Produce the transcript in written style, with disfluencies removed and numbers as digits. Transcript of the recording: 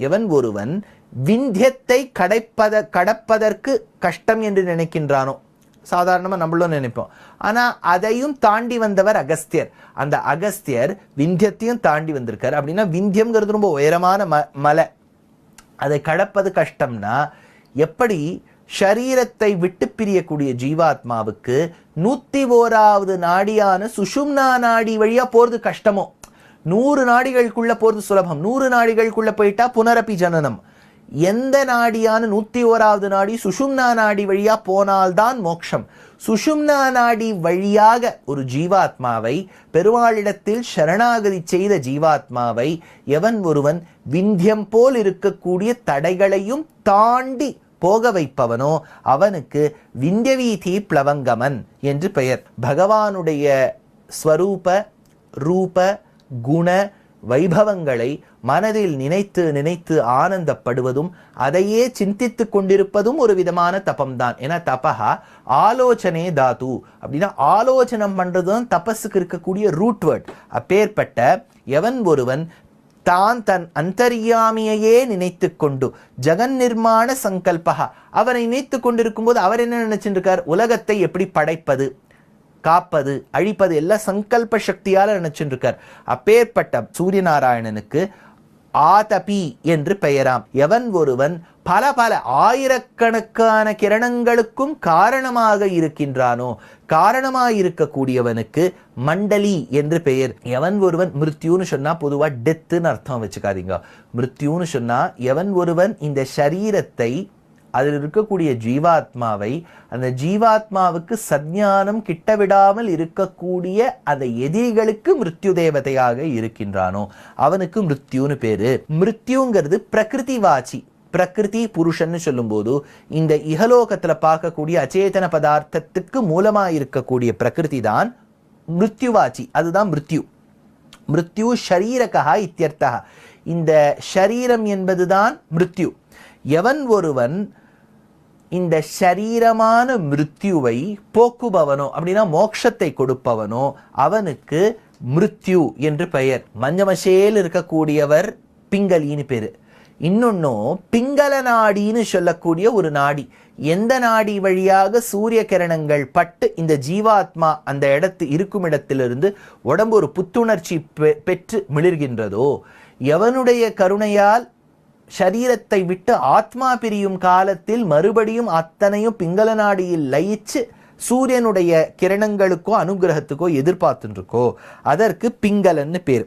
எவன் ஒருவன் விந்தியத்தை கடப்பதற்கு கஷ்டம் என்று நினைக்கின்றானோ, சாதாரணமாக நம்மளும் நினைப்போம், ஆனால் அதையும் தாண்டி வந்தவர் அகஸ்தியர். அந்த அகஸ்தியர் விந்தியத்தையும் தாண்டி வந்திருக்கார். அப்படின்னா விந்தியம்ங்கிறது ரொம்ப உயரமான மலை, அதை கடப்பது கஷ்டம்னா எப்படி ஷரீரத்தை விட்டு பிரியக்கூடிய ஜீவாத்மாவுக்கு 101வது நாடியான சுஷும்னா நாடி வழியா போறது கஷ்டமோ, 100 நாடிகளுக்குள்ள போறது சுலபம், 100 நாடிகளுக்குள்ள போயிட்டா புனரப்பி ஜனனம். எந்த நாடியான 101வது நாடி சுஷும்னா நாடி வழியா போனால்தான் மோட்சம். சுஷும்னா நாடி வழியாக ஒரு ஜீவாத்மாவை, பெருமாளிடத்தில் சரணாகதி செய்த ஜீவாத்மாவை எவன் ஒருவன் விந்தியம் போல் இருக்கக்கூடிய தடைகளையும் தாண்டி போக வைப்பவனோ அவனுக்கு விந்தியவீதி பிளவங்கமன் என்று பெயர். பகவானுடைய ஸ்வரூப ரூப குண வைபவங்களை மனதில் நினைத்து நினைத்து ஆனந்தப்படுவதும் அதையே சிந்தித்து கொண்டிருப்பதும் ஒரு விதமான தபம்தான். ஏன்னா தபஹா ஆலோசனே தாது, அப்படின்னா ஆலோசனம் பண்றதுதான் தபஸுக்கு இருக்கக்கூடிய ரூட் வேர்ட். அப்பேற்பட்ட எவன் ஒருவன் தான் தன் அந்தர்யாமியையே நினைத்து கொண்டு ஜெகன் நிர்மாண சங்கல்பகா, அவரை நினைத்து கொண்டிருக்கும் போது அவர் என்ன நினைச்சுட்டு இருக்கார், உலகத்தை எப்படி படைப்பது, காப்பது, அழிப்பது எல்லாம் சங்கல்ப சக்தியால நினைச்சுட்டு இருக்கார். அப்பேற்பட்ட சூரிய நாராயணனுக்கு ஆதபி என்று பெயராம். எவன் ஒருவன் பல பல ஆயிரக்கணக்கான கிரணங்களுக்கும் காரணமாக இருக்கின்றானோ, காரணமாக இருக்கக்கூடியவனுக்கு மண்டலி என்று பெயர். எவன் ஒருவன் மிருத்யூன்னு சொன்னா பொதுவா டெத்துன்னு அர்த்தம் வச்சுக்காதீங்க. மிருத்யூன்னு சொன்னா எவன் ஒருவன் இந்த சரீரத்தை, அதில் இருக்கக்கூடிய ஜீவாத்மாவை, அந்த ஜீவாத்மாவுக்கு சஞ்ஞானம் கிட்டவிடாமல் இருக்கக்கூடிய அந்த எதிரிகளுக்கு மிருத்யு தேவதையாக இருக்கின்றானோ அவனுக்கு மிருத்யுன்னு பேரு. மிருத்யுங்கிறது பிரகிருதி வாச்சி. பிரகிருதி புருஷன்னு சொல்லும் போது இந்த இகலோகத்துல பார்க்கக்கூடிய அச்சேதன பதார்த்தத்துக்கு மூலமா இருக்கக்கூடிய பிரகிருதி தான் மிருத்யுவாச்சி, அதுதான் மிருத்யு. மிருத்யு ஷரீரகா இத்தியர்த்தா, இந்த ஷரீரம் என்பதுதான் மிருத்யு. எவன் ஒருவன் இந்த ஷரீரமான மிருத்யுவை போக்குபவனோ, அப்படின்னா மோட்சத்தை கொடுப்பவனோ அவனுக்கு மிருத்யு என்று பெயர். மஞ்சமசேல் இருக்கக்கூடியவர் பிங்கலின்னு பேரு. இன்னொன்னும் பிங்கள நாடின்னு சொல்லக்கூடிய ஒரு நாடி. எந்த நாடி வழியாக சூரிய கிரணங்கள் பட்டு இந்த ஜீவாத்மா அந்த இருக்கும் இடத்திலிருந்து உடம்பு ஒரு புத்துணர்ச்சி பெற்று மிளிர்கின்றதோ, எவனுடைய கருணையால் சரீரத்தை விட்டு ஆத்மா பிரியும் காலத்தில் மறுபடியும் அத்தனையும் பிங்கள நாடியில் லயிச்சு சூரியனுடைய கிரணங்களுக்கோ அனுகிரகத்துக்கோ எதிர்பார்த்துருக்கோ அதற்கு பிங்களன்னு பேர்.